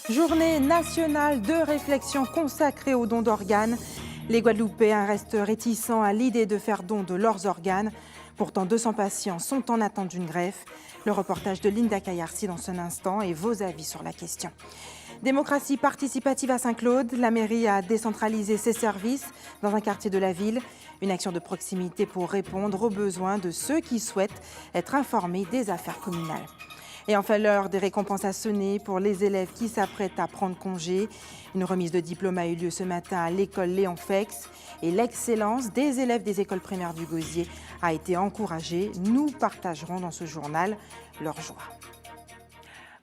Journée nationale de réflexion consacrée au don d'organes. Les Guadeloupéens restent réticents à l'idée de faire don de leurs organes. Pourtant, 200 patients sont en attente d'une greffe. Le reportage de Linda Kayarsi dans un instant et vos avis sur la question. Démocratie participative à Saint-Claude. La mairie a décentralisé ses services dans un quartier de la ville. Une action de proximité pour répondre aux besoins de ceux qui souhaitent être informés des affaires communales. Et enfin, l'heure des récompenses a sonné pour les élèves qui s'apprêtent à prendre congé. Une remise de diplôme a eu lieu ce matin à l'école Léon Fex. Et l'excellence des élèves des écoles primaires du Gosier a été encouragée. Nous partagerons dans ce journal leur joie.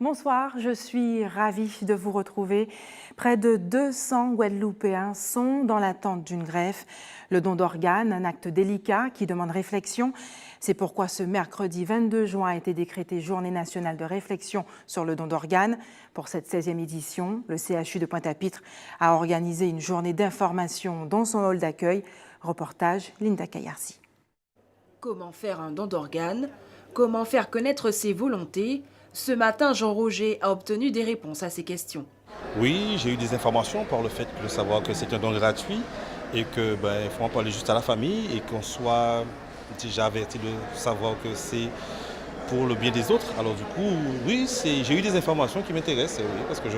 Bonsoir, je suis ravie de vous retrouver. Près de 200 Guadeloupéens sont dans l'attente d'une greffe. Le don d'organes, un acte délicat qui demande réflexion. C'est pourquoi ce mercredi 22 juin a été décrété Journée nationale de réflexion sur le don d'organes. Pour cette 16e édition, le CHU de Pointe-à-Pitre a organisé une journée d'information dans son hall d'accueil. Reportage Linda Kayarsi. Comment faire un don d'organes? Comment faire connaître ses volontés? Ce matin, Jean Roger a obtenu des réponses à ces questions. Oui, j'ai eu des informations par le fait de savoir que c'est un don gratuit et que il faut en parler juste à la famille et qu'on soit déjà averti de savoir que c'est pour le bien des autres. Alors du coup, oui, j'ai eu des informations qui m'intéressent, oui, parce que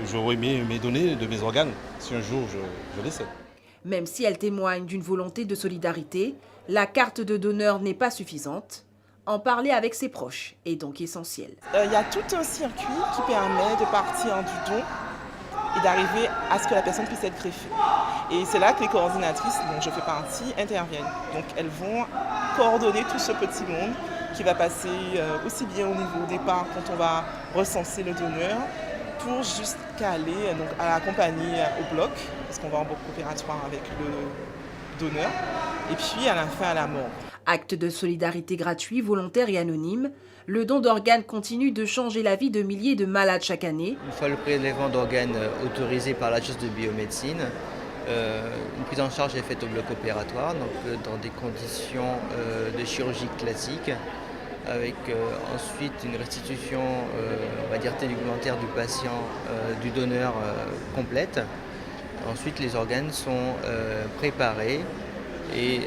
j'aurais aimé me donner de mes organes si un jour je décède. Même si elle témoigne d'une volonté de solidarité, la carte de donneur n'est pas suffisante. En parler avec ses proches est donc essentiel. Il y a tout un circuit qui permet de partir du don et d'arriver à ce que la personne puisse être greffée. Et c'est là que les coordinatrices, dont je fais partie, interviennent. Donc elles vont coordonner tout ce petit monde qui va passer aussi bien au niveau départ quand on va recenser le donneur, pour jusqu'à aller donc, à l'accompagner au bloc, parce qu'on va en bloc opératoire avec le donneur, et puis à la fin à la mort. Acte de solidarité gratuit, volontaire et anonyme, le don d'organes continue de changer la vie de milliers de malades chaque année. Une fois le prélèvement d'organes autorisé par l'Agence de biomédecine, une prise en charge est faite au bloc opératoire, donc dans des conditions de chirurgie classique, avec ensuite une restitution on va dire tegumentaire du patient, du donneur complète. Ensuite les organes sont préparés et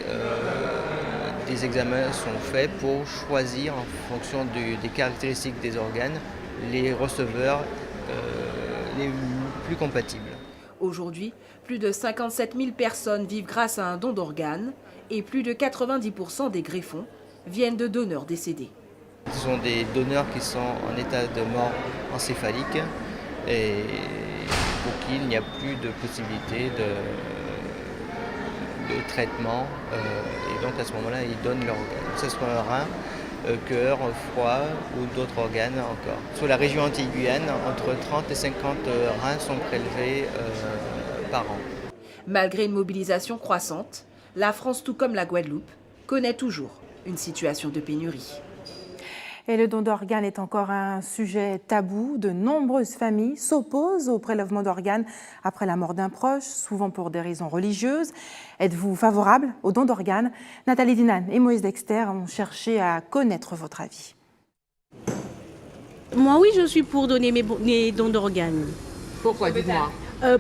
des examens sont faits pour choisir en fonction des caractéristiques des organes les receveurs les plus compatibles. Aujourd'hui, plus de 57 000 personnes vivent grâce à un don d'organes et plus de 90% des greffons viennent de donneurs décédés. Ce sont des donneurs qui sont en état de mort encéphalique et pour qui il n'y a plus de possibilité de traitement et donc à ce moment-là ils donnent leur organe, que ce soit un rein, cœur, foie ou d'autres organes encore. Sur la région Antilles-Guyane, entre 30 et 50 reins sont prélevés par an. Malgré une mobilisation croissante, la France, tout comme la Guadeloupe, connaît toujours une situation de pénurie. Et le don d'organes est encore un sujet tabou. De nombreuses familles s'opposent au prélèvement d'organes après la mort d'un proche, souvent pour des raisons religieuses. Êtes-vous favorable au don d'organes? Nathalie Dinan et Moïse Dexter ont cherché à connaître votre avis. Moi, oui, je suis pour donner mes dons d'organes. Pourquoi, dites-moi?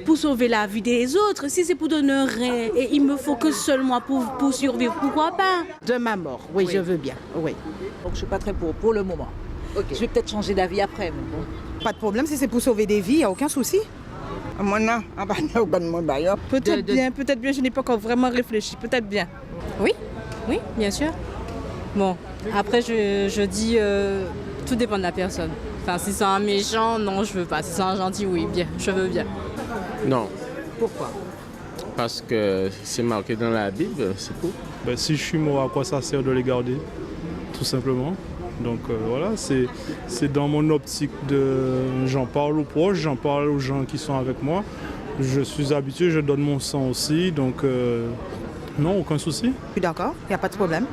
Pour sauver la vie des autres. Si c'est pour donner un rein et il me faut que seul moi pour survivre, pourquoi pas? De ma mort, oui, je veux bien. Oui. Donc je suis pas très pour le moment. Okay. Je vais peut-être changer d'avis après. Mais bon. Pas de problème, si c'est pour sauver des vies, il n'y a aucun souci. Moi, non. Peut-être bien, je n'ai pas encore vraiment réfléchi. Peut-être bien. Oui, bien sûr. Bon, après, je dis, tout dépend de la personne. Enfin, si c'est un méchant, non, je veux pas. Si c'est un gentil, oui, bien, je veux bien. Non. Pourquoi? Parce que c'est marqué dans la Bible, c'est tout. Si je suis mort, à quoi ça sert de les garder? Tout simplement. Donc voilà, c'est dans mon optique de... J'en parle aux proches, j'en parle aux gens qui sont avec moi. Je suis habitué, je donne mon sang aussi, donc non, aucun souci. Je suis d'accord, il n'y a pas de problème.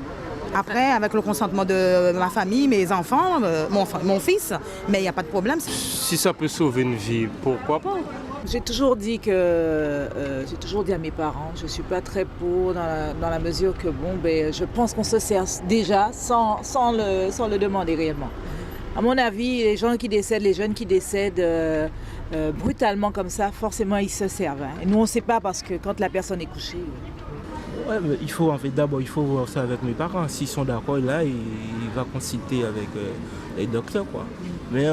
Après, avec le consentement de ma famille, mes enfants, mon fils, mais il n'y a pas de problème. Si ça peut sauver une vie, pourquoi pas? J'ai toujours dit à mes parents, je ne suis pas très pour dans la mesure que je pense qu'on se sert déjà sans le demander réellement. À mon avis, les gens qui décèdent, les jeunes qui décèdent, brutalement comme ça, forcément ils se servent. Et nous on ne sait pas parce que quand la personne est couchée... Ouais, mais il faut d'abord voir ça avec mes parents. S'ils sont d'accord, là, il va consulter avec les docteurs, quoi. Mais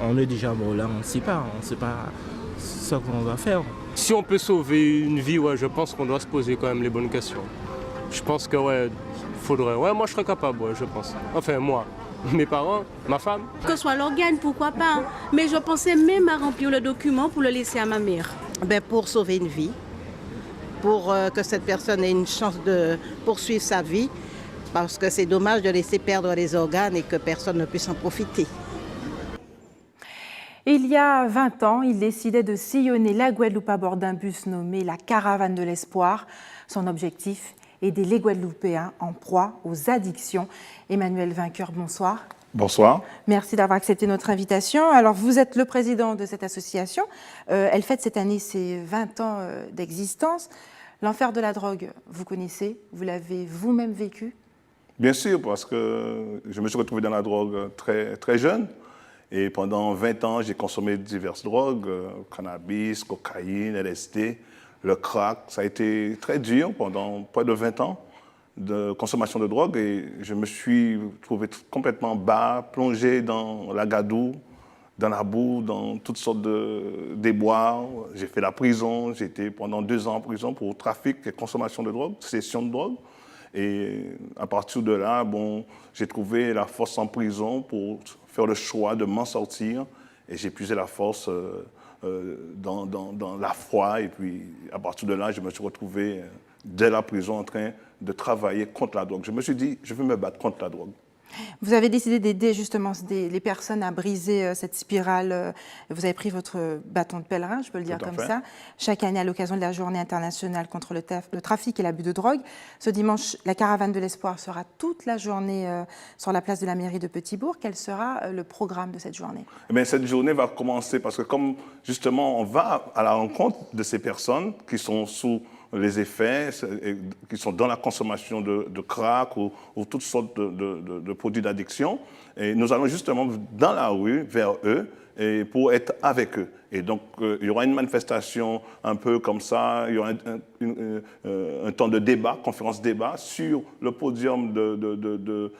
on est déjà mort là, on ne sait pas ce qu'on va faire. Si on peut sauver une vie, ouais, je pense qu'on doit se poser quand même les bonnes questions. Je pense que faudrait. Ouais, moi je serais capable, je pense. Enfin moi, mes parents, ma femme. Que ce soit l'organe, pourquoi pas. Mais je pensais même à remplir le document pour le laisser à ma mère. Pour sauver une vie. Pour que cette personne ait une chance de poursuivre sa vie, parce que c'est dommage de laisser perdre les organes et que personne ne puisse en profiter. Il y a 20 ans, il décidait de sillonner la Guadeloupe à bord d'un bus nommé la Caravane de l'Espoir. Son objectif, aider les Guadeloupéens en proie aux addictions. Emmanuel Vainqueur, bonsoir. Bonsoir. Merci d'avoir accepté notre invitation. Alors, vous êtes le président de cette association. Elle fête cette année ses 20 ans d'existence. L'enfer de la drogue, vous connaissez, vous l'avez vous-même vécu? Bien sûr, parce que je me suis retrouvé dans la drogue très, très jeune. Et pendant 20 ans, j'ai consommé diverses drogues, cannabis, cocaïne, LSD, le crack. Ça a été très dur pendant près de 20 ans de consommation de drogue. Et je me suis trouvé complètement bas, plongé dans la gadoue, dans la boue, dans toutes sortes de déboires. J'ai fait la prison, j'ai été pendant 2 ans en prison pour trafic et consommation de drogue, cession de drogue. Et à partir de là, j'ai trouvé la force en prison pour faire le choix de m'en sortir. Et j'ai puisé la force dans la foi. Et puis à partir de là, je me suis retrouvé dès la prison en train de travailler contre la drogue. Je me suis dit, je veux me battre contre la drogue. Vous avez décidé d'aider justement les personnes à briser cette spirale. Vous avez pris votre bâton de pèlerin, je peux le dire comme ça, chaque année à l'occasion de la Journée internationale contre le trafic et l'abus de drogue. Ce dimanche, la Caravane de l'Espoir sera toute la journée sur la place de la mairie de Petit-Bourg. Quel sera le programme de cette journée? Cette journée va commencer parce que comme justement on va à la rencontre de ces personnes qui sont sous les effets, qui sont dans la consommation de crack ou toutes sortes de produits d'addiction. Et nous allons justement dans la rue vers eux et pour être avec eux. Et donc, il y aura une manifestation un peu comme ça, il y aura un temps de débat, conférence-débat sur le podium de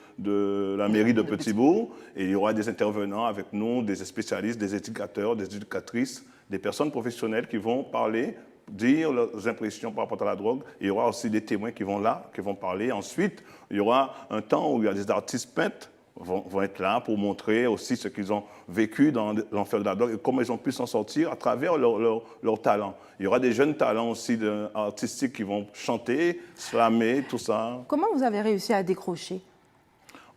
la mairie de Petit-Bourg. Et il y aura des intervenants avec nous, des spécialistes, des éducateurs, des éducatrices, des personnes professionnelles qui vont parler, dire leurs impressions par rapport à la drogue. Il y aura aussi des témoins qui vont parler. Ensuite, il y aura un temps où il y a des artistes peintres vont être là pour montrer aussi ce qu'ils ont vécu dans l'enfer de la drogue et comment ils ont pu s'en sortir à travers leur talent. Il y aura des jeunes talents aussi artistiques qui vont chanter, slammer, tout ça. Comment vous avez réussi à décrocher?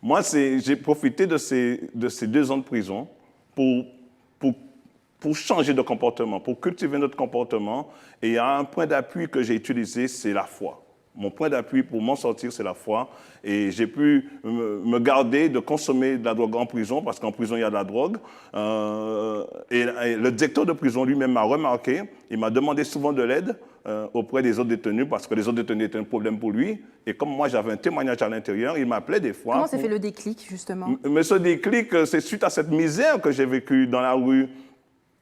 Moi, j'ai profité de ces 2 ans de prison pour changer de comportement, pour cultiver notre comportement. Et il y a un point d'appui que j'ai utilisé, c'est la foi. Mon point d'appui pour m'en sortir, c'est la foi. Et j'ai pu me garder de consommer de la drogue en prison, parce qu'en prison, il y a de la drogue. Et le directeur de prison lui-même m'a remarqué. Il m'a demandé souvent de l'aide auprès des autres détenus, parce que les autres détenus étaient un problème pour lui. Et comme moi, j'avais un témoignage à l'intérieur, il m'appelait des fois. Comment s'est fait le déclic, justement? Mais ce déclic, c'est suite à cette misère que j'ai vécue dans la rue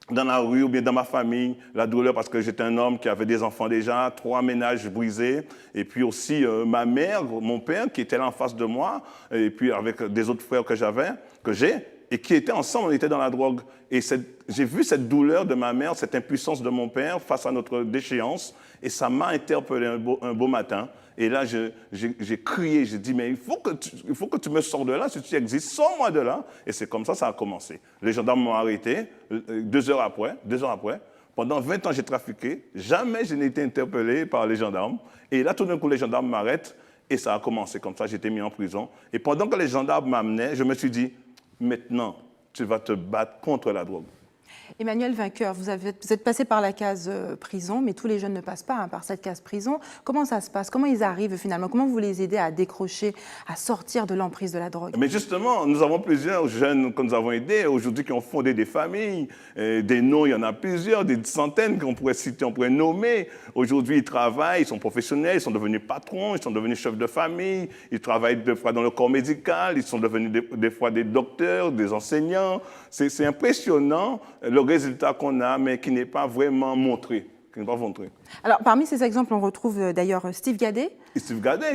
ou bien dans ma famille, la douleur parce que j'étais un homme qui avait des enfants déjà, 3 ménages brisés, et puis aussi ma mère, mon père qui était là en face de moi, et puis avec des autres frères que j'ai, et qui étaient ensemble, on était dans la drogue. Et j'ai vu cette douleur de ma mère, cette impuissance de mon père face à notre déchéance, et ça m'a interpellé un beau matin. Et là, j'ai crié, j'ai dit, mais il faut que tu me sors de là, si tu existes, sors-moi de là. Et c'est comme ça ça a commencé. Les gendarmes m'ont arrêté 2 heures après. Pendant 20 ans, j'ai trafiqué. Jamais je n'ai été interpellé par les gendarmes. Et là, tout d'un coup, les gendarmes m'arrêtent. Et ça a commencé comme ça, j'ai été mis en prison. Et pendant que les gendarmes m'amenaient, je me suis dit, maintenant, tu vas te battre contre la drogue. Emmanuel Vainqueur, vous êtes passé par la case prison, mais tous les jeunes ne passent pas par cette case prison. Comment ça se passe? Comment ils arrivent finalement? Comment vous les aidez à décrocher, à sortir de l'emprise de la drogue? Mais justement, nous avons plusieurs jeunes que nous avons aidés aujourd'hui qui ont fondé des familles. Des noms, il y en a plusieurs, des centaines qu'on pourrait citer, on pourrait nommer. Aujourd'hui, ils travaillent, ils sont professionnels, ils sont devenus patrons, ils sont devenus chefs de famille, ils travaillent des fois dans le corps médical, ils sont devenus des fois des docteurs, des enseignants. C'est impressionnant leur résultat qu'on a, mais qui n'est pas vraiment montré. Alors, parmi ces exemples, on retrouve d'ailleurs Steve Gadet,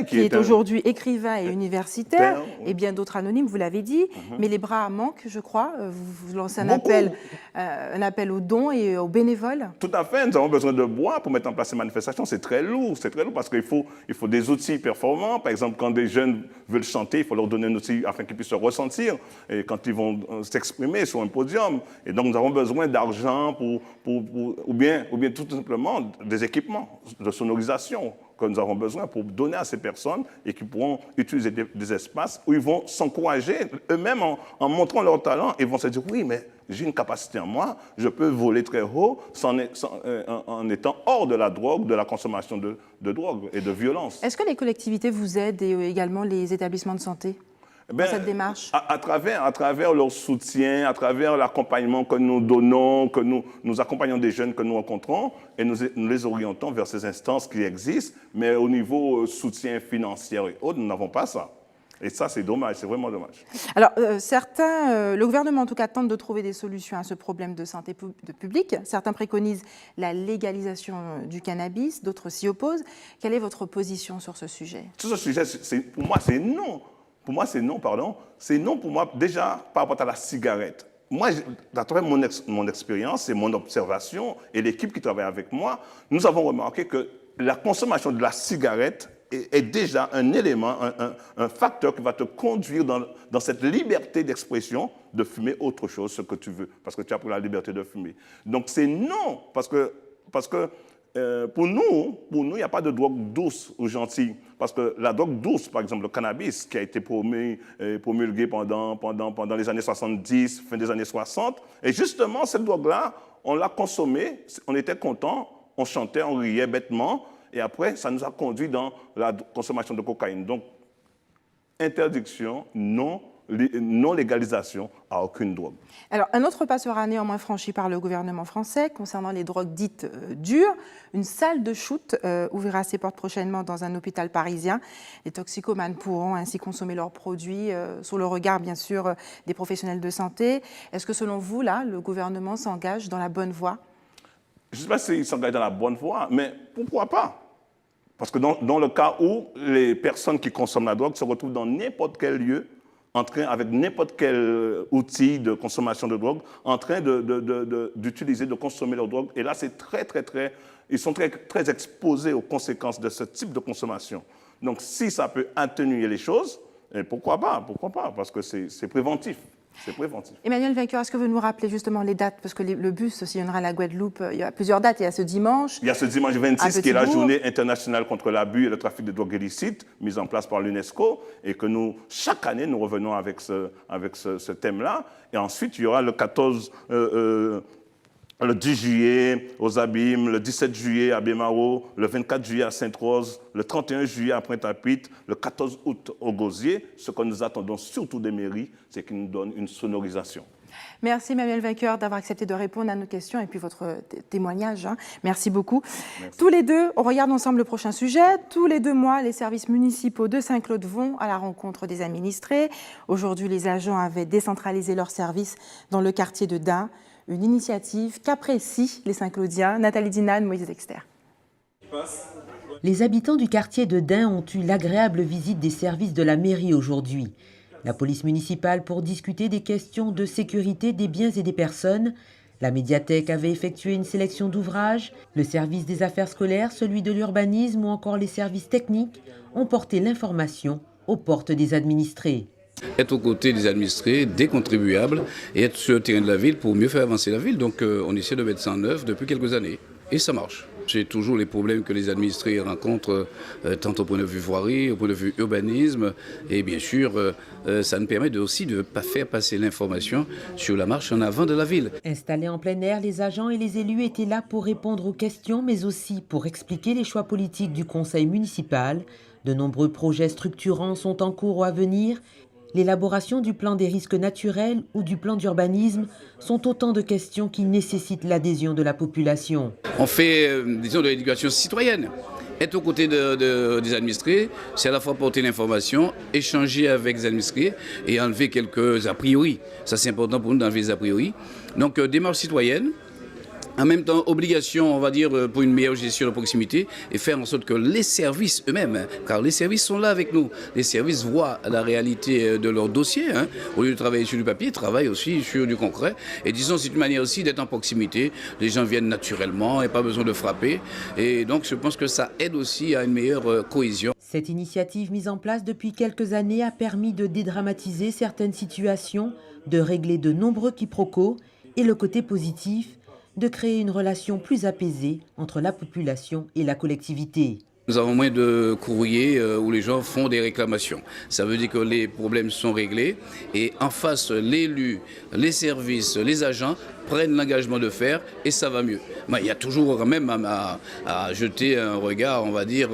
qui est aujourd'hui écrivain et universitaire, et bien d'autres anonymes, vous l'avez dit. Mais les bras manquent, je crois. Vous lancez un appel aux dons et aux bénévoles. Tout à fait. Nous avons besoin de bois pour mettre en place ces manifestations. C'est très lourd parce qu'il faut des outils performants. Par exemple, quand des jeunes veulent chanter, il faut leur donner un outil afin qu'ils puissent se ressentir et quand ils vont s'exprimer sur un podium. Et donc, nous avons besoin d'argent ou bien tout simplement des équipements de sonorisation que nous avons besoin pour donner à ces personnes et qui pourront utiliser des espaces où ils vont s'encourager eux-mêmes en montrant leur talent et vont se dire oui, mais j'ai une capacité en moi, je peux voler très haut en étant hors de la drogue, de la consommation de drogue et de violence. Est-ce que les collectivités vous aident et également les établissements de santé dans cette démarche? À travers leur soutien, à travers l'accompagnement que nous donnons, que nous accompagnons des jeunes que nous rencontrons et nous les orientons vers ces instances qui existent, mais au niveau soutien financier et autres, nous n'avons pas ça. Et ça, c'est dommage, c'est vraiment dommage. Alors, le gouvernement en tout cas tente de trouver des solutions à ce problème de santé publique. Certains préconisent la légalisation du cannabis, d'autres s'y opposent. Quelle est votre position sur ce sujet? Sur ce sujet, pour moi, c'est non. Pour moi, c'est non, pardon. C'est non pour moi, déjà, par rapport à la cigarette. Moi, à travers mon expérience et mon observation, et l'équipe qui travaille avec moi, nous avons remarqué que la consommation de la cigarette est déjà un élément, un facteur qui va te conduire dans cette liberté d'expression de fumer autre chose, ce que tu veux, parce que tu as pris la liberté de fumer. Donc, c'est non, parce que pour nous, il n'y a pas de drogue douce ou gentille. Parce que la drogue douce, par exemple le cannabis, qui a été promulgué pendant les années 70, fin des années 60, et justement, cette drogue-là, on l'a consommée, on était content, on chantait, on riait bêtement, et après, ça nous a conduit dans la consommation de cocaïne. Donc, interdiction, non légalisation à aucune drogue. Alors, un autre pas sera néanmoins franchi par le gouvernement français concernant les drogues dites dures. Une salle de shoot ouvrira ses portes prochainement dans un hôpital parisien. Les toxicomanes pourront ainsi consommer leurs produits sous le regard, bien sûr, des professionnels de santé. Est-ce que, selon vous, là, le gouvernement s'engage dans la bonne voie? Je ne sais pas s'il s'engage dans la bonne voie, mais pourquoi pas? Parce que dans le cas où les personnes qui consomment la drogue se retrouvent dans n'importe quel lieu, en train, avec n'importe quel outil de consommation de drogue, en train d'utiliser, de consommer leur drogue. Et là, c'est ils sont très exposés aux conséquences de ce type de consommation. Donc, si ça peut atténuer les choses, pourquoi pas? Parce que c'est préventif. C'est préventif. Emmanuel Vainqueur, est-ce que vous nous rappelez justement les dates? Parce que le bus sillonnera la Guadeloupe. Il y a plusieurs dates. Il y a ce dimanche. Il y a ce dimanche 26 qui est la journée internationale contre l'abus et le trafic de drogue illicite, mise en place par l'UNESCO, et que chaque année, nous revenons avec ce thème-là. Et ensuite, il y aura le 10 juillet aux Abîmes, le 17 juillet à Bémaro, le 24 juillet à Sainte-Rose, le 31 juillet à Pointe-à-Pitre, le 14 août au Gosier. Ce que nous attendons surtout des mairies, c'est qu'ils nous donnent une sonorisation. Merci Emmanuel Vainqueur d'avoir accepté de répondre à nos questions et puis votre témoignage. Merci beaucoup. Merci. Tous les deux, on regarde ensemble le prochain sujet. Tous les 2 mois, les services municipaux de Saint-Claude vont à la rencontre des administrés. Aujourd'hui, les agents avaient décentralisé leurs services dans le quartier de Dain. Une initiative qu'apprécient les Saint-Claudiens. Nathalie Dinan, Moïse Dexter. Les habitants du quartier de Dain ont eu l'agréable visite des services de la mairie aujourd'hui. La police municipale pour discuter des questions de sécurité des biens et des personnes. La médiathèque avait effectué une sélection d'ouvrages. Le service des affaires scolaires, celui de l'urbanisme ou encore les services techniques ont porté l'information aux portes des administrés. Être aux côtés des administrés, des contribuables et être sur le terrain de la ville pour mieux faire avancer la ville. Donc on essaie de mettre ça en œuvre depuis quelques années et ça marche. C'est toujours les problèmes que les administrés rencontrent, tant au point de vue voirie, au point de vue urbanisme. Et bien sûr, ça nous permet aussi de faire passer l'information sur la marche en avant de la ville. Installés en plein air, les agents et les élus étaient là pour répondre aux questions, mais aussi pour expliquer les choix politiques du conseil municipal. De nombreux projets structurants sont en cours ou à venir. L'élaboration du plan des risques naturels ou du plan d'urbanisme sont autant de questions qui nécessitent l'adhésion de la population. On fait, disons, de l'éducation citoyenne. Être aux côtés des administrés, c'est à la fois porter l'information, échanger avec les administrés et enlever quelques a priori. Ça, c'est important pour nous d'enlever les a priori. Donc, démarche citoyenne. En même temps, obligation, on va dire, pour une meilleure gestion de proximité et faire en sorte que les services eux-mêmes, car les services sont là avec nous, les services voient la réalité de leur dossier, au lieu de travailler sur du papier, ils travaillent aussi sur du concret. Et disons, c'est une manière aussi d'être en proximité. Les gens viennent naturellement et pas besoin de frapper. Et donc, je pense que ça aide aussi à une meilleure cohésion. Cette initiative mise en place depuis quelques années a permis de dédramatiser certaines situations, de régler de nombreux quiproquos et le côté positif, de créer une relation plus apaisée entre la population et la collectivité. Nous avons moins de courriers où les gens font des réclamations. Ça veut dire que les problèmes sont réglés et en face, l'élu, les services, les agents prennent l'engagement de faire et ça va mieux. Mais il y a toujours quand même à jeter un regard, on va dire,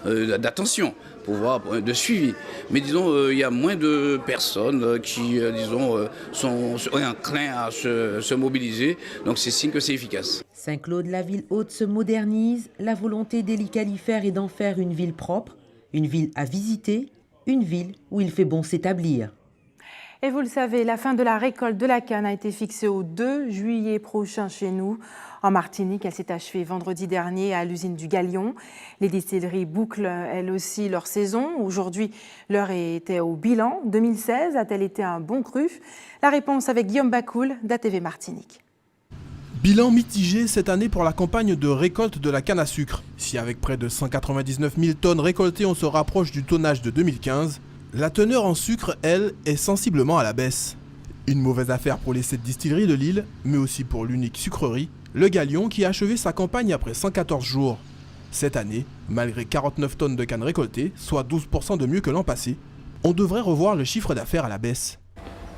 d'attention, pour voir, de suivi. Mais disons, il y a moins de personnes qui, disons, sont enclins à se mobiliser. Donc c'est signe que c'est efficace. Saint-Claude, la ville haute, se modernise. La volonté d'Élie Califert est d'en faire une ville propre, une ville à visiter, une ville où il fait bon s'établir. Et vous le savez, la fin de la récolte de la canne a été fixée au 2 juillet prochain chez nous. En Martinique, elle s'est achevée vendredi dernier à l'usine du Galion. Les distilleries bouclent elles aussi leur saison. Aujourd'hui, l'heure était au bilan. 2016 a-t-elle été un bon cru? La réponse avec Guillaume Bacoul d'ATV Martinique. Bilan mitigé cette année pour la campagne de récolte de la canne à sucre. Si avec près de 199 000 tonnes récoltées, on se rapproche du tonnage de 2015, la teneur en sucre, elle, est sensiblement à la baisse. Une mauvaise affaire pour les 7 distilleries de l'île, mais aussi pour l'unique sucrerie, le Galion, qui a achevé sa campagne après 114 jours. Cette année, malgré 49 tonnes de canne récoltées, soit 12% de mieux que l'an passé, on devrait revoir le chiffre d'affaires à la baisse.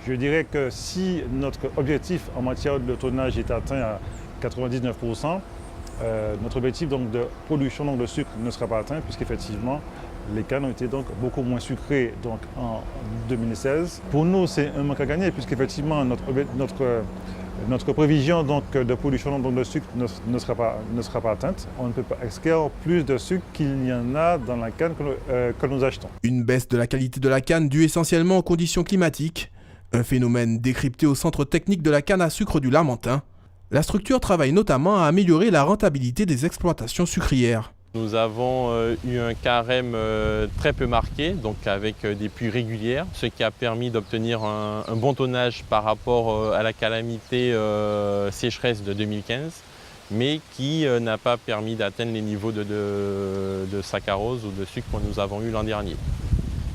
Je dirais que si notre objectif en matière de tonnage est atteint à 99%, notre objectif donc, de production de sucre ne sera pas atteint, puisqu'effectivement, les cannes ont été donc beaucoup moins sucrées donc, en 2016. Pour nous, c'est un manque à gagner, puisqu'effectivement, notre prévision donc, de production donc, de sucre ne sera pas atteinte. On ne peut pas extraire plus de sucre qu'il y en a dans la canne que nous achetons. Une baisse de la qualité de la canne due essentiellement aux conditions climatiques, un phénomène décrypté au centre technique de la canne à sucre du Lamentin. La structure travaille notamment à améliorer la rentabilité des exploitations sucrières. Nous avons eu un carême très peu marqué, donc avec des pluies régulières, ce qui a permis d'obtenir un bon tonnage par rapport à la calamité sécheresse de 2015, mais qui n'a pas permis d'atteindre les niveaux de saccharose ou de sucre que nous avons eu l'an dernier.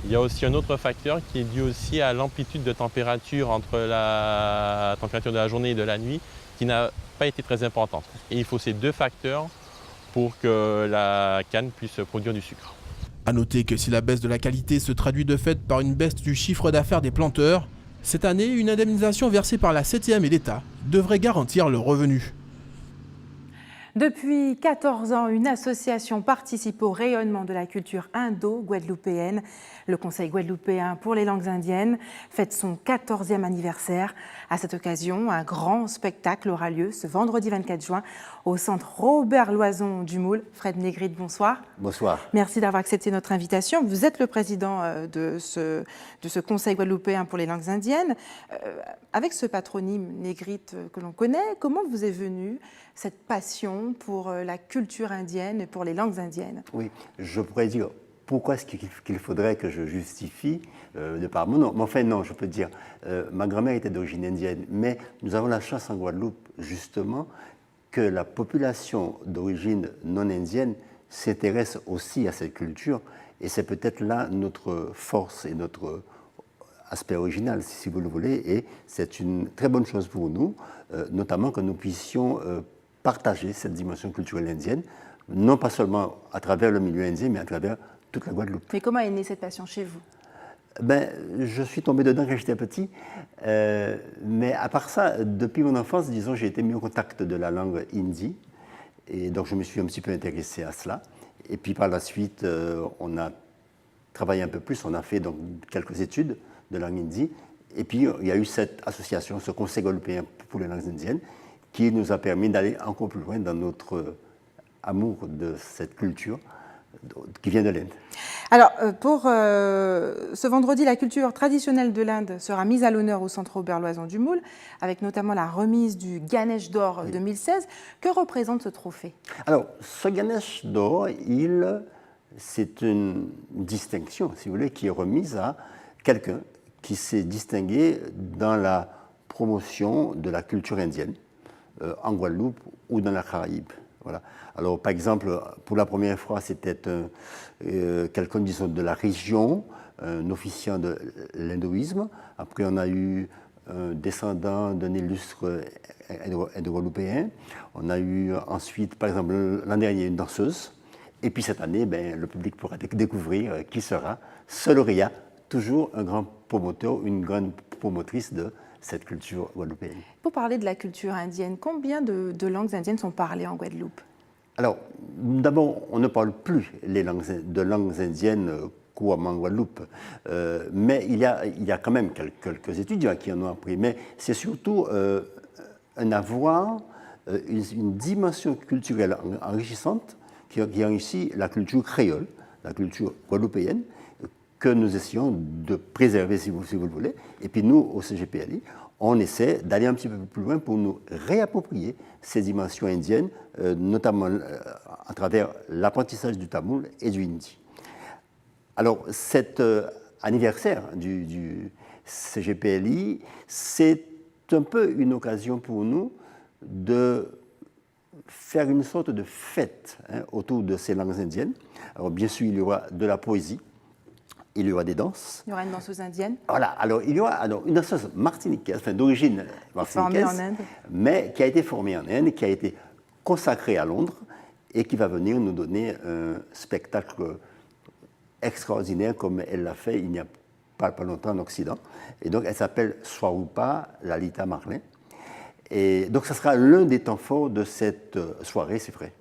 Il y a aussi un autre facteur qui est dû aussi à l'amplitude de température entre la température de la journée et de la nuit, qui n'a pas été très importante. Et il faut ces deux facteurs pour que la canne puisse produire du sucre. A noter que si la baisse de la qualité se traduit de fait par une baisse du chiffre d'affaires des planteurs, cette année, une indemnisation versée par la 7e et l'État devrait garantir le revenu. Depuis 14 ans, une association participe au rayonnement de la culture indo-guadeloupéenne. Le Conseil guadeloupéen pour les langues indiennes fête son 14e anniversaire. À cette occasion, un grand spectacle aura lieu ce vendredi 24 juin au centre Robert Loison du Moule. Fred Négrit, bonsoir. Bonsoir. Merci d'avoir accepté notre invitation. Vous êtes le président de ce Conseil guadeloupéen pour les langues indiennes. Avec ce patronyme Négrit que l'on connaît, comment vous est venue cette passion pour la culture indienne et pour les langues indiennes? Oui, je pourrais dire pourquoi est-ce qu'il faudrait que je justifie de par mon nom. Mais enfin non, je peux dire, ma grand-mère était d'origine indienne, mais nous avons la chance en Guadeloupe justement que la population d'origine non indienne s'intéresse aussi à cette culture et c'est peut-être là notre force et notre aspect original, si vous le voulez, et c'est une très bonne chose pour nous, notamment que nous puissions partager cette dimension culturelle indienne, non pas seulement à travers le milieu indien, mais à travers toute la Guadeloupe. Mais comment est née cette passion chez vous? Je suis tombé dedans quand j'étais petit, mais à part ça, depuis mon enfance, disons, j'ai été mis au contact de la langue hindi, et donc je me suis un petit peu intéressé à cela. Et puis par la suite, on a travaillé un peu plus, on a fait donc quelques études de langue hindi, et puis il y a eu cette association, ce Conseil guadeloupéen pour les langues indiennes, qui nous a permis d'aller encore plus loin dans notre amour de cette culture qui vient de l'Inde. Alors, pour ce vendredi, la culture traditionnelle de l'Inde sera mise à l'honneur au Centre Aubert-Loison du Moule, avec notamment la remise du Ganesh d'or 2016. Que représente ce trophée? Alors, ce Ganesh d'or, c'est une distinction, si vous voulez, qui est remise à quelqu'un qui s'est distingué dans la promotion de la culture indienne, en Guadeloupe ou dans la Caraïbe. Voilà. Alors, par exemple, pour la première fois, c'était quelqu'un, disons, de la région, un officiant de l'hindouisme. Après, on a eu un descendant d'un illustre indo-guadeloupéen. On a eu ensuite, par exemple, l'an dernier, une danseuse. Et puis cette année, le public pourra découvrir qui sera ce lauréat, toujours un grand promoteur, une grande promotrice de cette culture guadeloupéenne. Pour parler de la culture indienne, combien de langues indiennes sont parlées en Guadeloupe? Alors, d'abord, on ne parle plus de langues indiennes couramment en Guadeloupe, mais il y a quand même quelques étudiants qui en ont appris. Mais c'est surtout un avoir, une dimension culturelle enrichissante qui enrichit la culture créole, la culture guadeloupéenne, que nous essayons de préserver, si vous le voulez. Et puis nous, au CGPLI, on essaie d'aller un petit peu plus loin pour nous réapproprier ces dimensions indiennes, notamment à travers l'apprentissage du tamoul et du hindi. Alors, cet anniversaire du CGPLI, c'est un peu une occasion pour nous de faire une sorte de fête autour de ces langues indiennes. Alors, bien sûr, il y aura de la poésie, il y aura des danses. Il y aura une danseuse indienne. Voilà, alors il y aura une danseuse martiniquaise, enfin d'origine martiniquaise, formée en Inde, mais qui a été formée en Inde, qui a été consacrée à Londres et qui va venir nous donner un spectacle extraordinaire comme elle l'a fait il n'y a pas longtemps en Occident. Et donc elle s'appelle Swarupa Lalita Marlin. Et donc ça sera l'un des temps forts de cette soirée, c'est vrai.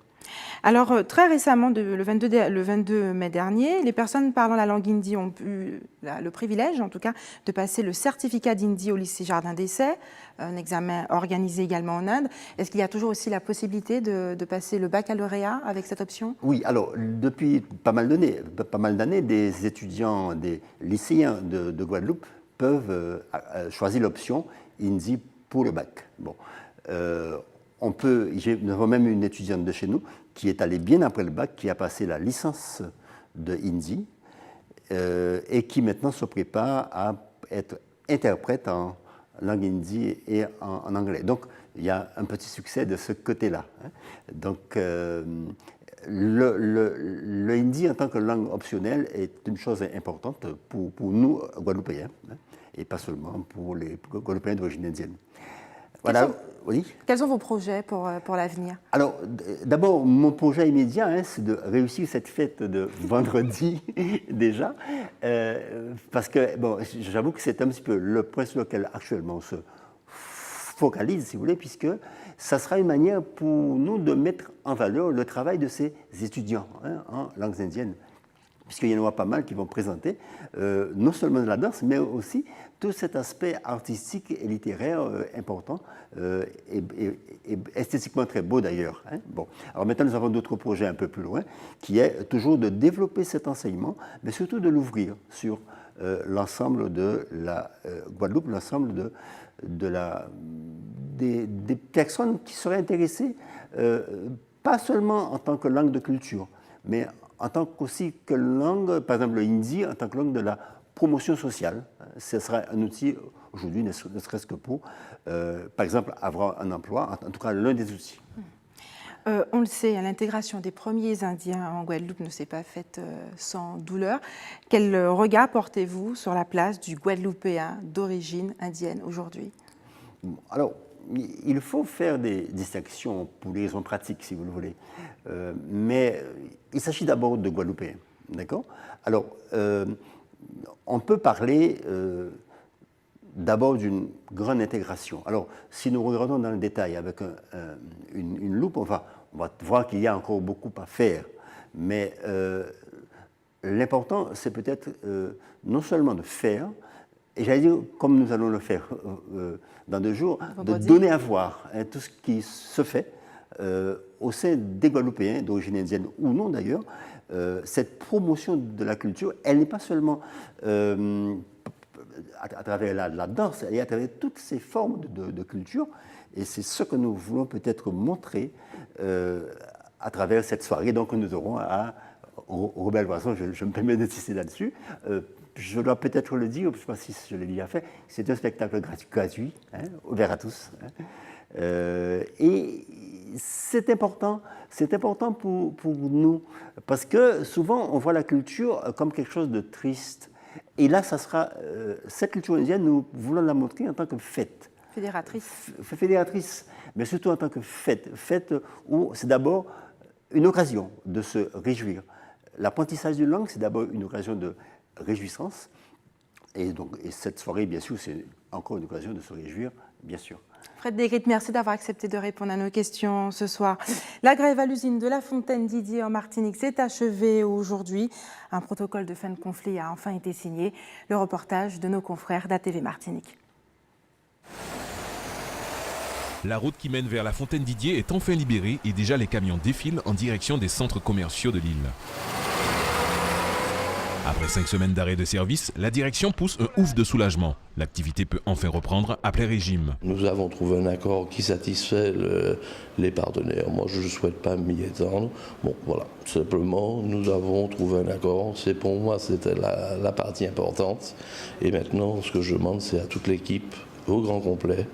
Alors, très récemment, le 22 mai dernier, les personnes parlant la langue hindi ont eu le privilège, en tout cas, de passer le certificat d'hindi au lycée Jardin d'Essai, un examen organisé également en Inde. Est-ce qu'il y a toujours aussi la possibilité de passer le baccalauréat avec cette option? Oui, alors, depuis pas mal d'années, des étudiants, des lycéens de Guadeloupe peuvent choisir l'option hindi pour le bac. Bon. Nous avons même une étudiante de chez nous qui est allée bien après le bac, qui a passé la licence de hindi et qui maintenant se prépare à être interprète en langue hindi et en anglais. Donc, il y a un petit succès de ce côté-là. Donc, le hindi en tant que langue optionnelle est une chose importante pour nous, Guadeloupéens, et pas seulement pour les Guadeloupéens d'origine indienne. Voilà. Oui. Quels sont vos projets pour l'avenir? Alors, d'abord, mon projet immédiat, c'est de réussir cette fête de vendredi déjà, parce que, bon, j'avoue que c'est un petit peu le point sur lequel actuellement on se focalise, si vous voulez, puisque ça sera une manière pour nous de mettre en valeur le travail de ces étudiants en langues indiennes, puisqu'il y en aura pas mal qui vont présenter non seulement de la danse, mais aussi tout cet aspect artistique et littéraire important et esthétiquement très beau d'ailleurs. Bon. Alors maintenant, nous avons d'autres projets un peu plus loin, qui est toujours de développer cet enseignement, mais surtout de l'ouvrir sur l'ensemble de la Guadeloupe, l'ensemble des personnes qui seraient intéressées, pas seulement en tant que langue de culture, mais en tant qu'aussi que langue, par exemple le hindi, en tant que langue de la promotion sociale. Ce sera un outil aujourd'hui, ne serait-ce que pour, par exemple, avoir un emploi, en tout cas l'un des outils. On le sait, l'intégration des premiers Indiens en Guadeloupe ne s'est pas faite sans douleur. Quel regard portez-vous sur la place du Guadeloupéen d'origine indienne aujourd'hui? Alors, il faut faire des distinctions pour des raisons pratiques, si vous le voulez. Mais il s'agit d'abord de Guadeloupéens, d'accord? Alors, on peut parler d'abord d'une grande intégration. Alors, si nous regardons dans le détail avec une loupe, on va voir qu'il y a encore beaucoup à faire. Mais l'important, c'est peut-être non seulement de faire, et j'allais dire, comme nous allons le faire dans 2 jours, de donner à voir tout ce qui se fait au sein des Guadeloupéens d'origine indienne ou non d'ailleurs, cette promotion de la culture, elle n'est pas seulement à travers la danse, elle est à travers toutes ces formes de culture. Et c'est ce que nous voulons peut-être montrer à travers cette soirée donc, que nous aurons au Rebelle Poisson. Je me permets d'insister là-dessus. Je dois peut-être le dire, je ne sais pas si je l'ai déjà fait, c'est un spectacle gratuit, hein, ouvert à tous. Hein. Et c'est important pour nous, parce que souvent on voit la culture comme quelque chose de triste. Et là, ça sera cette culture indienne, nous voulons la montrer en tant que fête. Fédératrice, mais surtout en tant que fête où c'est d'abord une occasion de se réjouir. L'apprentissage d'une langue, c'est d'abord une occasion de réjouissance. Et cette soirée, bien sûr, c'est encore une occasion de se réjouir, bien sûr. Fred Desgrites, merci d'avoir accepté de répondre à nos questions ce soir. La grève à l'usine de la Fontaine Didier en Martinique s'est achevée aujourd'hui. Un protocole de fin de conflit a enfin été signé. Le reportage de nos confrères d'ATV Martinique. La route qui mène vers la Fontaine Didier est enfin libérée et déjà les camions défilent en direction des centres commerciaux de l'île. Après 5 semaines d'arrêt de service, la direction pousse un ouf de soulagement. L'activité peut enfin reprendre à plein régime. Nous avons trouvé un accord qui satisfait les partenaires. Moi, je ne souhaite pas m'y étendre. Bon, voilà. Simplement, nous avons trouvé un accord. Pour moi, c'était la partie importante. Et maintenant, ce que je demande, c'est à toute l'équipe, au grand complet,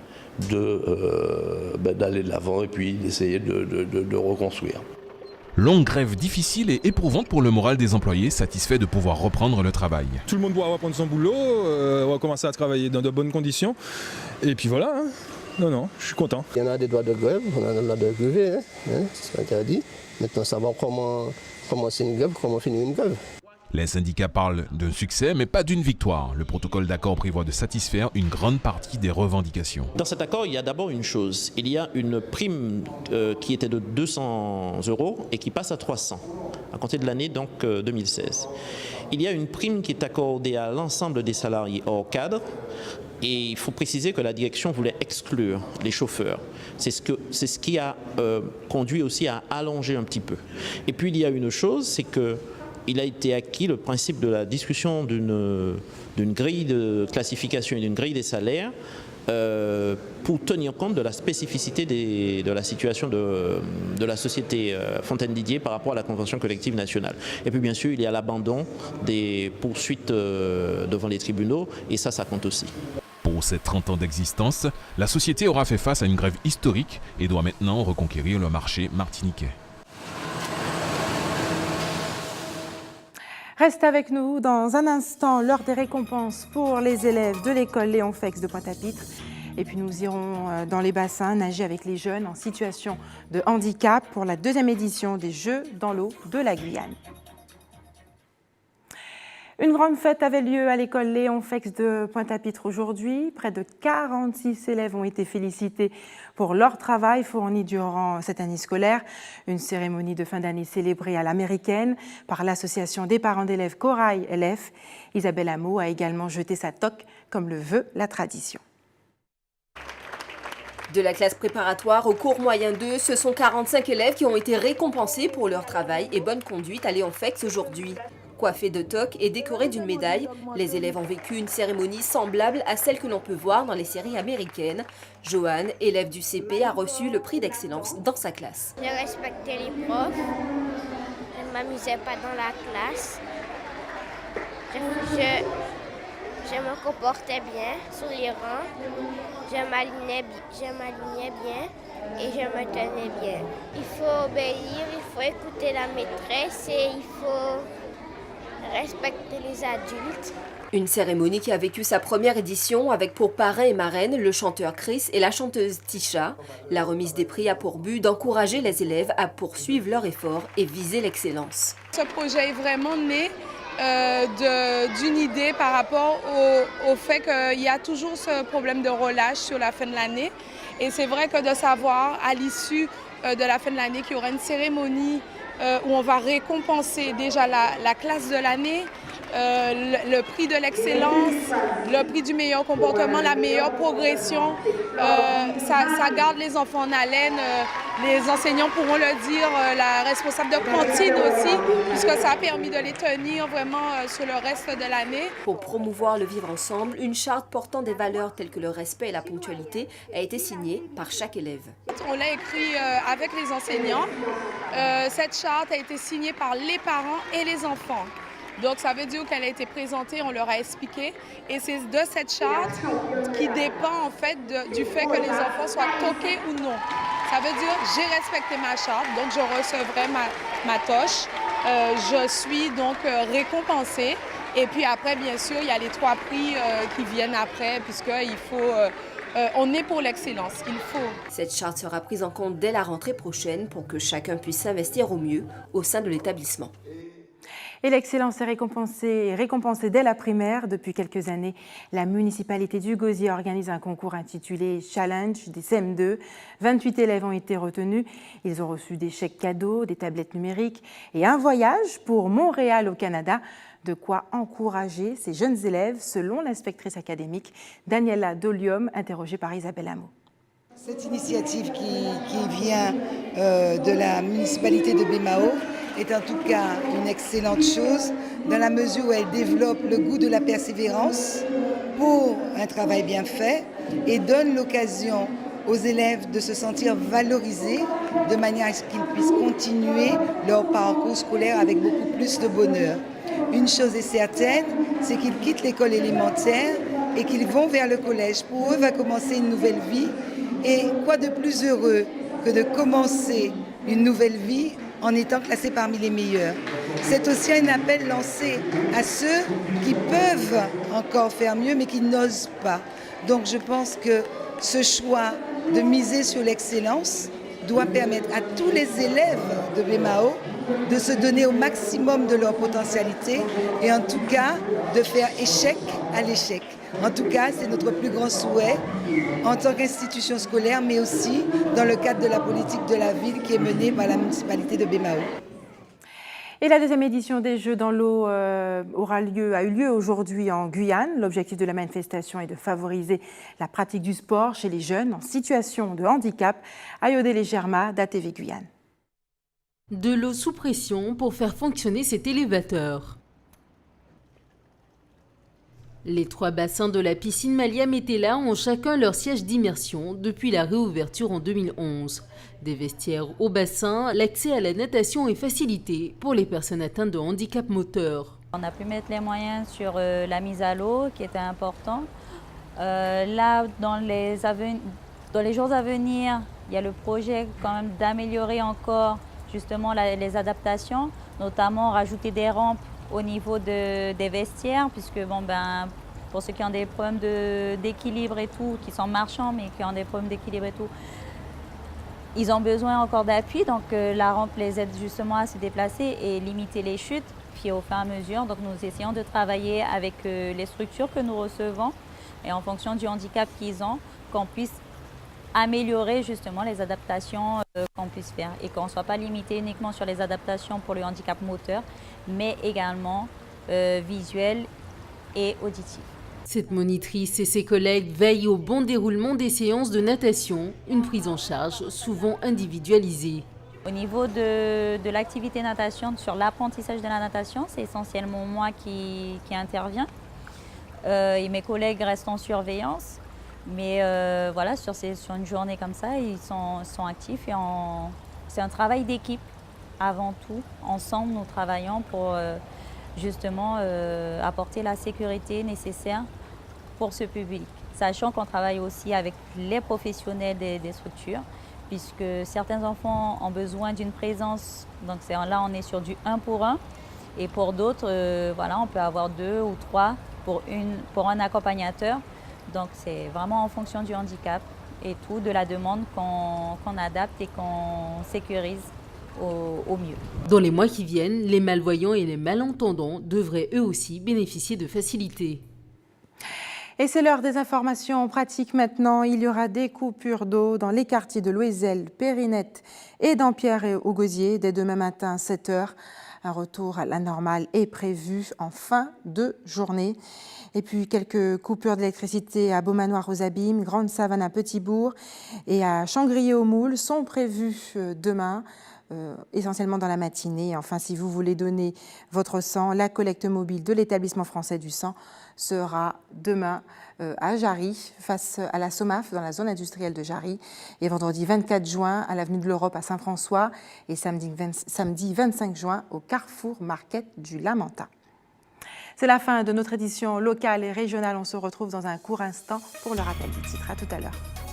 d'aller de l'avant et puis d'essayer de reconstruire. Longue grève difficile et éprouvante pour le moral des employés, satisfaits de pouvoir reprendre le travail. Tout le monde doit reprendre son boulot, on va commencer à travailler dans de bonnes conditions. Et puis voilà, hein. Non, je suis content. Il y en a des droits de grève, on a le droit de grever, hein, c'est interdit. Maintenant, savoir comment commencer une grève, comment finir une grève. Les syndicats parlent d'un succès, mais pas d'une victoire. Le protocole d'accord prévoit de satisfaire une grande partie des revendications. Dans cet accord, il y a d'abord une chose. Il y a une prime qui était de 200 € et qui passe à 300 à compter de l'année 2016. Il y a une prime qui est accordée à l'ensemble des salariés hors cadre. Et il faut préciser que la direction voulait exclure les chauffeurs. C'est ce qui a conduit aussi à allonger un petit peu. Et puis il y a une chose, c'est que il a été acquis le principe de la discussion d'une grille de classification et d'une grille des salaires pour tenir compte de la spécificité de la situation de la société Fontaine Didier par rapport à la convention collective nationale. Et puis bien sûr, il y a l'abandon des poursuites devant les tribunaux et ça compte aussi. Pour ses 30 ans d'existence, la société aura fait face à une grève historique et doit maintenant reconquérir le marché martiniquais. Reste avec nous dans un instant, l'heure des récompenses pour les élèves de l'école Léon Fex de Pointe-à-Pitre. Et puis nous irons dans les bassins nager avec les jeunes en situation de handicap pour la 2e édition des Jeux dans l'eau de la Guyane. Une grande fête avait lieu à l'école Léon Fex de Pointe-à-Pitre aujourd'hui. Près de 46 élèves ont été félicités pour leur travail fourni durant cette année scolaire. Une cérémonie de fin d'année célébrée à l'américaine par l'association des parents d'élèves Corail LF. Isabelle Hameau a également jeté sa toque comme le veut la tradition. De la classe préparatoire au cours moyen 2, ce sont 45 élèves qui ont été récompensés pour leur travail et bonne conduite à Léon Fex aujourd'hui. Coiffés de toques et décorés d'une médaille, les élèves ont vécu une cérémonie semblable à celle que l'on peut voir dans les séries américaines. Joanne, élève du CP, a reçu le prix d'excellence dans sa classe. Je respectais les profs, je ne m'amusais pas dans la classe, je me comportais bien sur les rangs, je m'alignais bien et je me tenais bien. Il faut obéir, il faut écouter la maîtresse et il faut respecter les adultes. Une cérémonie qui a vécu sa première édition avec pour parrain et marraine le chanteur Chris et la chanteuse Tisha. La remise des prix a pour but d'encourager les élèves à poursuivre leur effort et viser l'excellence. Ce projet est vraiment né d'une idée par rapport au fait qu'il y a toujours ce problème de relâche sur la fin de l'année. Et c'est vrai que de savoir à l'issue de la fin de l'année qu'il y aura une cérémonie où on va récompenser déjà la classe de l'année, le prix de l'excellence, le prix du meilleur comportement, la meilleure progression. Ça garde les enfants en haleine Les enseignants pourront le dire, la responsable de cantine aussi, puisque ça a permis de les tenir vraiment sur le reste de l'année. Pour promouvoir le vivre ensemble, une charte portant des valeurs telles que le respect et la ponctualité a été signée par chaque élève. On l'a écrit avec les enseignants. Cette charte a été signée par les parents et les enfants. Donc ça veut dire qu'elle a été présentée, on leur a expliqué. Et c'est de cette charte qui dépend en fait du fait que les enfants soient toqués ou non. Ça veut dire j'ai respecté ma charte, donc je recevrai ma toche. Je suis donc récompensée. Et puis après, bien sûr, il y a les 3 prix qui viennent après, puisqu'il faut... on est pour l'excellence, il faut. Cette charte sera prise en compte dès la rentrée prochaine pour que chacun puisse s'investir au mieux au sein de l'établissement. Et l'excellence est récompensée dès la primaire. Depuis quelques années, la municipalité du Gosier organise un concours intitulé Challenge des CM2. 28 élèves ont été retenus. Ils ont reçu des chèques cadeaux, des tablettes numériques et un voyage pour Montréal au Canada. De quoi encourager ces jeunes élèves, selon l'inspectrice académique Daniela Dolium, interrogée par Isabelle Hameau. Cette initiative qui vient de la municipalité de Bémao est en tout cas une excellente chose dans la mesure où elle développe le goût de la persévérance pour un travail bien fait et donne l'occasion aux élèves de se sentir valorisés de manière à ce qu'ils puissent continuer leur parcours scolaire avec beaucoup plus de bonheur. Une chose est certaine, c'est qu'ils quittent l'école élémentaire et qu'ils vont vers le collège. Pour eux va commencer une nouvelle vie. Et quoi de plus heureux que de commencer une nouvelle vie en étant classé parmi les meilleurs. C'est aussi un appel lancé à ceux qui peuvent encore faire mieux mais qui n'osent pas. Donc je pense que ce choix de miser sur l'excellence doit permettre à tous les élèves de Bémao de se donner au maximum de leur potentialité et en tout cas de faire échec à l'échec. En tout cas, c'est notre plus grand souhait en tant qu'institution scolaire, mais aussi dans le cadre de la politique de la ville qui est menée par la municipalité de Bémao. Et la deuxième édition des Jeux dans l'eau a eu lieu aujourd'hui en Guyane. L'objectif de la manifestation est de favoriser la pratique du sport chez les jeunes en situation de handicap. Ayodele Germa, d'ATV Guyane. De l'eau sous pression pour faire fonctionner cet élévateur. Les 3 bassins de la piscine Malia Metela ont chacun leur siège d'immersion depuis la réouverture en 2011. Des vestiaires au bassin, l'accès à la natation est facilité pour les personnes atteintes de handicap moteur. On a pu mettre les moyens sur la mise à l'eau qui était important. Là, dans les jours à venir, il y a le projet quand même d'améliorer encore justement les adaptations, notamment rajouter des rampes au niveau des vestiaires, puisque pour ceux qui ont des problèmes d'équilibre et tout, qui sont marchands mais qui ont des problèmes d'équilibre et tout, ils ont besoin encore d'appui, donc la rampe les aide justement à se déplacer et limiter les chutes. Puis au fur et à mesure, donc nous essayons de travailler avec les structures que nous recevons et en fonction du handicap qu'ils ont, qu'on puisse améliorer justement les adaptations qu'on puisse faire et qu'on ne soit pas limité uniquement sur les adaptations pour le handicap moteur, mais également visuel et auditif. Cette monitrice et ses collègues veillent au bon déroulement des séances de natation, une prise en charge souvent individualisée. Au niveau de l'activité natation, sur l'apprentissage de la natation, c'est essentiellement moi qui intervient et mes collègues restent en surveillance. Mais voilà, sur une journée comme ça, ils sont actifs et c'est un travail d'équipe avant tout. Ensemble, nous travaillons pour justement apporter la sécurité nécessaire pour ce public. Sachant qu'on travaille aussi avec les professionnels des structures, puisque certains enfants ont besoin d'une présence, donc là on est sur du 1 pour 1, et pour d'autres, voilà, on peut avoir 2 ou 3 pour un accompagnateur. Donc c'est vraiment en fonction du handicap et tout, de la demande qu'on adapte et qu'on sécurise au mieux. Dans les mois qui viennent, les malvoyants et les malentendants devraient eux aussi bénéficier de facilités. Et c'est l'heure des informations pratiques maintenant. Il y aura des coupures d'eau dans les quartiers de Loisel, Périnette et d'Ampierre et au Gosier dès demain matin à 7h. Un retour à la normale est prévu en fin de journée. Et puis quelques coupures d'électricité à Beaumanoir aux Abîmes, Grande Savane à Petit-Bourg et à Changrier-aux-Moules sont prévues demain, essentiellement dans la matinée. Enfin, si vous voulez donner votre sang, la collecte mobile de l'établissement français du sang sera demain à Jarry, face à la SOMAF, dans la zone industrielle de Jarry, et vendredi 24 juin à l'avenue de l'Europe à Saint-François, et samedi 25 juin au Carrefour Market du Lamentin. C'est la fin de notre édition locale et régionale. On se retrouve dans un court instant pour le rappel du titre. À tout à l'heure.